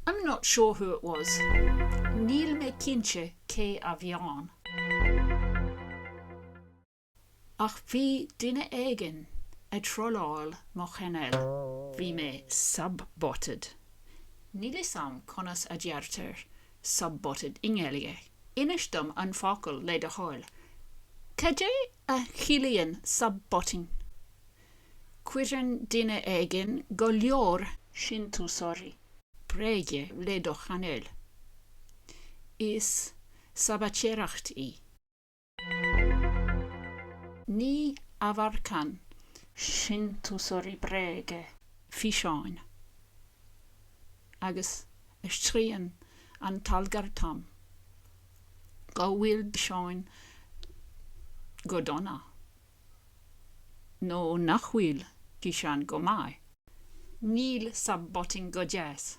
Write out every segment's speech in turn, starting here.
I'm not sure who it was. Níl me cinse cé a bheán. Ach bhí duine éigin a troláil mo cheannail. Bhí me sub-botted. Níl is am conas a deartar sub-botted in Gaeilge. Inis dom an focail le de háil. Cadé a chilíonn sub-botting? Cuireann duine éigin go leor sin túsáirí. Bréige le do cheannail. Is sabatéireacht í. Ní aharcan sin túsáirí bréige fiseáin. Agus is trían an talgar tam. Go bhfuil seáin go donna. No nach bhfuil cisán go mai. Níl sub-botting go jazz.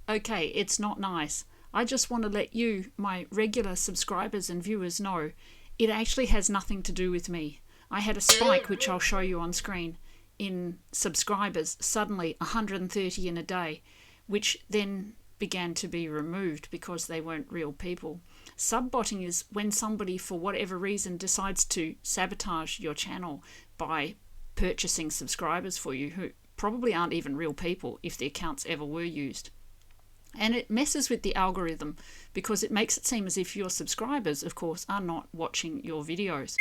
Okay, it's not nice. I just want to let you, my regular subscribers and viewers, know it actually has nothing to do with me. I had a spike, which I'll show you on screen, in subscribers, suddenly 130 in a day, which then began to be removed because they weren't real people. Sub-botting is when somebody, for whatever reason, decides to sabotage your channel by purchasing subscribers for you who probably aren't even real people if the accounts ever were used. And it messes with the algorithm because it makes it seem as if your subscribers, of course, are not watching your videos.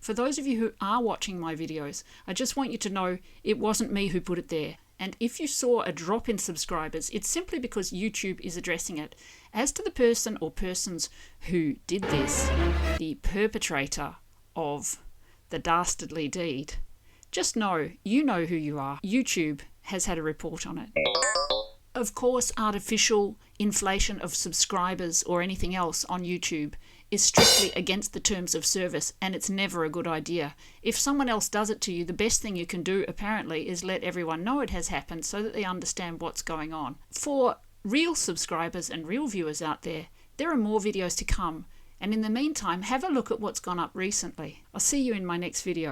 For those of you who are watching my videos, I just want you to know it wasn't me who put it there. And if you saw a drop in subscribers, it's simply because YouTube is addressing it. As to the person or persons who did this, the perpetrator of the dastardly deed, just know, you know who you are. YouTube has had a report on it. Of course, artificial inflation of subscribers or anything else on YouTube is strictly against the terms of service, and it's never a good idea. If someone else does it to you, the best thing you can do, apparently, is let everyone know it has happened so that they understand what's going on. For real subscribers and real viewers out there, there are more videos to come, and in the meantime, have a look at what's gone up recently. I'll see you in my next video.